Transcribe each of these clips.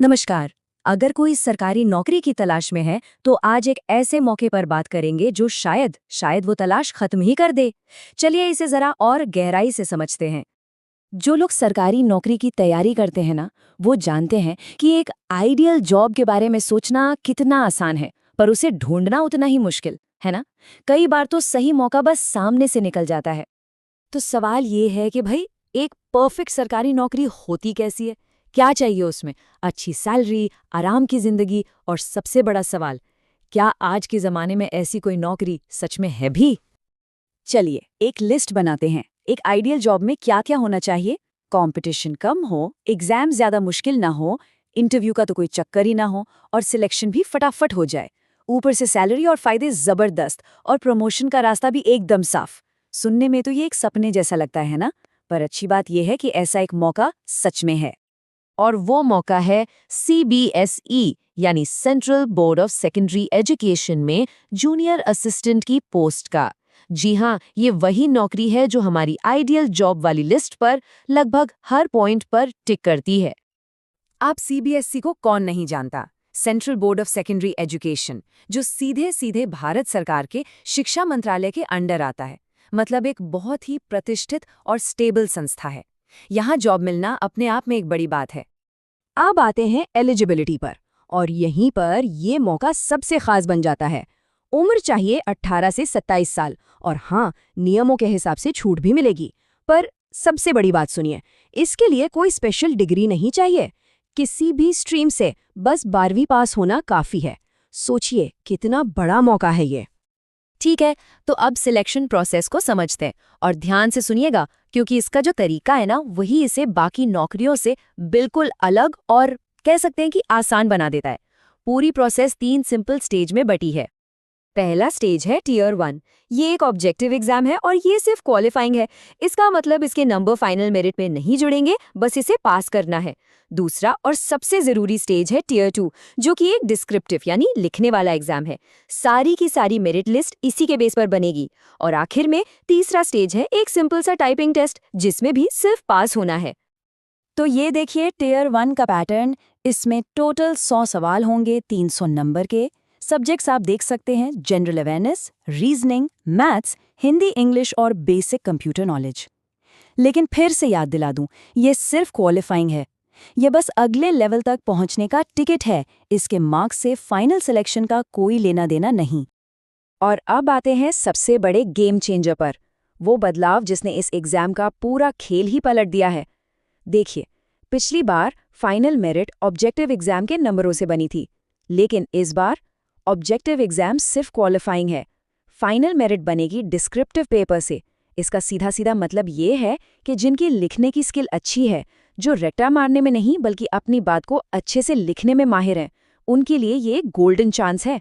नमस्कार। अगर कोई सरकारी नौकरी की तलाश में है तो आज एक ऐसे मौके पर बात करेंगे जो शायद वो तलाश खत्म ही कर दे। चलिए इसे जरा और गहराई से समझते हैं। जो लोग सरकारी नौकरी की तैयारी करते हैं ना, वो जानते हैं कि एक आइडियल जॉब के बारे में सोचना कितना आसान है, पर उसे ढूंढना उतना ही मुश्किल है ना। कई बार तो सही मौका बस सामने से निकल जाता है। तो सवाल ये है कि भाई, एक परफेक्ट सरकारी नौकरी होती कैसी है? क्या चाहिए उसमें? अच्छी सैलरी, आराम की जिंदगी और सबसे बड़ा सवाल, क्या आज के जमाने में ऐसी कोई नौकरी सच में है भी? चलिए एक लिस्ट बनाते हैं। एक आइडियल जॉब में क्या क्या होना चाहिए? कंपटीशन कम हो, एग्जाम ज्यादा मुश्किल ना हो, इंटरव्यू का तो कोई चक्कर ही ना हो और सिलेक्शन भी फटाफट हो जाए। ऊपर से सैलरी और फायदे जबरदस्त और प्रमोशन का रास्ता भी एकदम साफ। सुनने में तो ये एक सपने जैसा लगता है ना, पर अच्छी बात यह है कि ऐसा एक मौका सच में है। और वो मौका है CBSE यानी central board of secondary education में जूनियर असिस्टेंट की पोस्ट का। जी हाँ, ये वही नौकरी है जो हमारी आइडियल जॉब वाली लिस्ट पर लगभग हर पॉइंट पर टिक करती है। आप CBSE को कौन नहीं जानता? Central board of secondary education, जो सीधे सीधे भारत सरकार के शिक्षा मंत्रालय के अंडर आता है। मतलब एक बहुत ही प्रतिष्ठित और स्टेबल संस्था है। यहाँ जॉब मिलना अपने आप में एक बड़ी बात है। अब आते हैं एलिजिबिलिटी पर, और यहीं पर ये मौका सबसे खास बन जाता है। उम्र चाहिए 18 से 27 साल, और हाँ, नियमों के हिसाब से छूट भी मिलेगी। पर सबसे बड़ी बात सुनिए, इसके लिए कोई स्पेशल डिग्री नहीं चाहिए। किसी भी स्ट्रीम से बस 12वीं पास होना काफी है। सोचिए कितना बड़ा मौका है ये। ठीक है, तो अब सिलेक्शन प्रोसेस को समझते हैं और ध्यान से सुनिएगा, क्योंकि इसका जो तरीका है ना, वही इसे बाकी नौकरियों से बिल्कुल अलग और कह सकते हैं कि आसान बना देता है। पूरी प्रोसेस 3 सिंपल स्टेज में बटी है। पहला स्टेज है टियर 1। ये एक ऑब्जेक्टिव एग्जाम है और ये सिर्फ क्वालिफाइंग है। इसका मतलब इसके नंबर फाइनल मेरिट में नहीं जुड़ेंगे, बस इसे पास करना है। दूसरा और सबसे जरूरी स्टेज है टियर 2, जो कि एक डिस्क्रिप्टिव यानी लिखने वाला एग्जाम है। सारी की सारी मेरिट लिस्ट इसी के बेस पर बनेगी। और आखिर में तीसरा स्टेज है एक सिंपल सा टाइपिंग टेस्ट, जिसमें भी सिर्फ पास होना है। तो ये देखिए टियर 1 का पैटर्न। इसमें टोटल 100 सवाल होंगे, 300 नंबर के। सब्जेक्ट्स आप देख सकते हैं: general awareness, reasoning, maths, Hindi, English और बेसिक कंप्यूटर नॉलेज। लेकिन फिर से याद दिला दूं, ये सिर्फ क्वालिफाइंग है। ये बस अगले लेवल तक पहुंचने का टिकट है। इसके मार्क्स से फाइनल सिलेक्शन का कोई लेना देना नहीं। और अब आते हैं सबसे बड़े गेम चेंजर पर, वो बदलाव जिसने इस एग्जाम का पूरा खेल ही पलट दिया है। देखिए, पिछली बार फाइनल मेरिट ऑब्जेक्टिव एग्जाम के नंबरों से बनी थी, लेकिन इस बार ऑब्जेक्टिव एग्जाम सिर्फ क्वालिफाइंग है। फाइनल मेरिट बनेगी डिस्क्रिप्टिव पेपर से। इसका सीधा सीधा मतलब ये है कि जिनकी लिखने की स्किल अच्छी है, जो रट्टा मारने में नहीं बल्कि अपनी बात को अच्छे से लिखने में माहिर हैं, उनके लिए ये गोल्डन चांस है।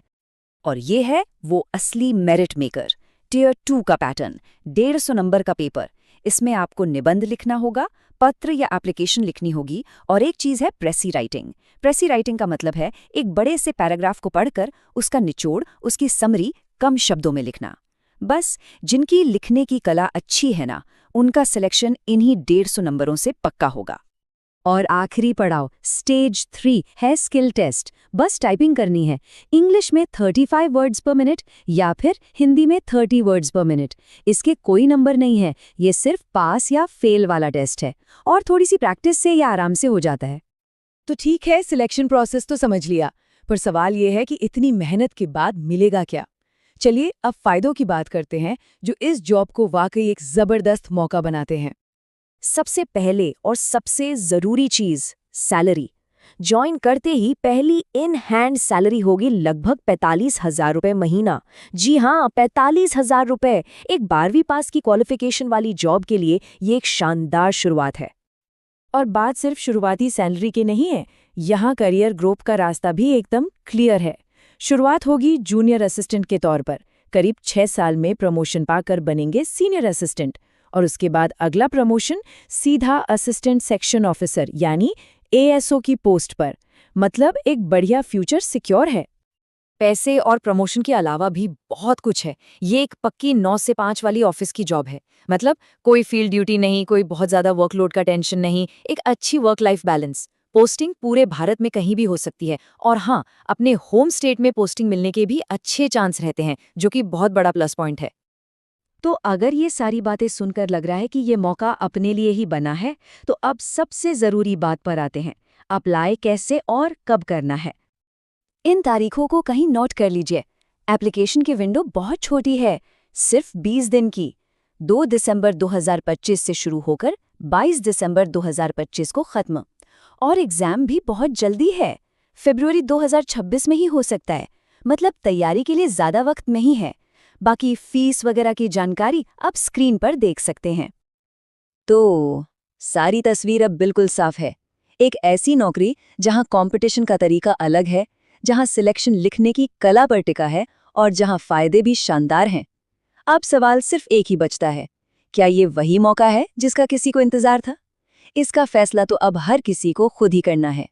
और ये है वो असली मेरिट मेकर, टियर 2 का पैटर्न। 150 नंबर का पेपर। इसमें आपको निबंध लिखना होगा, पत्र या एप्लीकेशन लिखनी होगी, और एक चीज है प्रेसी राइटिंग। प्रेसी राइटिंग का मतलब है एक बड़े से पैराग्राफ को पढ़कर उसका निचोड़, उसकी समरी कम शब्दों में लिखना। बस जिनकी लिखने की कला अच्छी है ना, उनका सिलेक्शन इन्हीं 150 नंबरों से पक्का होगा। और आखिरी पड़ाव स्टेज 3 है स्किल टेस्ट। बस टाइपिंग करनी है। इंग्लिश में 35 वर्ड्स पर मिनट या फिर हिंदी में 30 वर्ड्स पर मिनट। इसके कोई नंबर नहीं है, ये सिर्फ पास या फेल वाला टेस्ट है, और थोड़ी सी प्रैक्टिस से ये आराम से हो जाता है। तो ठीक है, सिलेक्शन प्रोसेस तो समझ लिया, पर सवाल ये है कि इतनी मेहनत के बाद मिलेगा क्या? चलिए अब फायदों की बात करते हैं, जो इस जॉब को वाकई एक जबरदस्त मौका बनाते हैं। सबसे पहले और सबसे जरूरी चीज, सैलरी। ज्वाइन करते ही पहली इन हैंड सैलरी होगी लगभग 45,000 रुपए महीना। जी हाँ, 45,000 रुपए। एक 12वीं पास की क्वालिफिकेशन वाली जॉब के लिए ये एक शानदार शुरुआत है। और बात सिर्फ शुरुआती सैलरी की नहीं है, यहाँ करियर ग्रोथ का रास्ता भी एकदम क्लियर है। शुरुआत होगी जूनियर असिस्टेंट के तौर पर। करीब 6 साल में प्रमोशन पाकर बनेंगे सीनियर असिस्टेंट, और उसके बाद अगला प्रमोशन सीधा असिस्टेंट सेक्शन ऑफिसर यानी ASO की पोस्ट पर। मतलब एक बढ़िया फ्यूचर सिक्योर है। पैसे और प्रमोशन के अलावा भी बहुत कुछ है। ये एक पक्की 9 से 5 वाली ऑफिस की जॉब है। मतलब कोई फील्ड ड्यूटी नहीं, कोई बहुत ज्यादा वर्कलोड का टेंशन नहीं, एक अच्छी वर्क लाइफ बैलेंस। पोस्टिंग पूरे भारत में कहीं भी हो सकती है और हाँ, अपने होम स्टेट में पोस्टिंग मिलने के भी अच्छे चांस रहते हैं, जो कि बहुत बड़ा प्लस पॉइंट है। तो अगर ये सारी बातें सुनकर लग रहा है कि ये मौका अपने लिए ही बना है, तो अब सबसे ज़रूरी बात पर आते हैं। अप्लाई कैसे और कब करना है? इन तारीखों को कहीं नोट कर लीजिए। एप्लीकेशन की विंडो बहुत छोटी है, सिर्फ 20 दिन की। 2 दिसंबर 2025 से शुरू होकर 22 दिसंबर 2025 को खत्म। और एग्जाम भी बहुत जल्दी है, फरवरी 2026 में ही हो सकता है। मतलब तैयारी के लिए ज़्यादा वक्त नहीं है। बाकी फीस वगैरह की जानकारी आप स्क्रीन पर देख सकते हैं। तो सारी तस्वीर अब बिल्कुल साफ है। एक ऐसी नौकरी जहां कंपटीशन का तरीका अलग है, जहां सिलेक्शन लिखने की कला पर टिका है और जहां फायदे भी शानदार हैं। अब सवाल सिर्फ एक ही बचता है, क्या ये वही मौका है जिसका किसी को इंतजार था? इसका फैसला तो अब हर किसी को खुद ही करना है।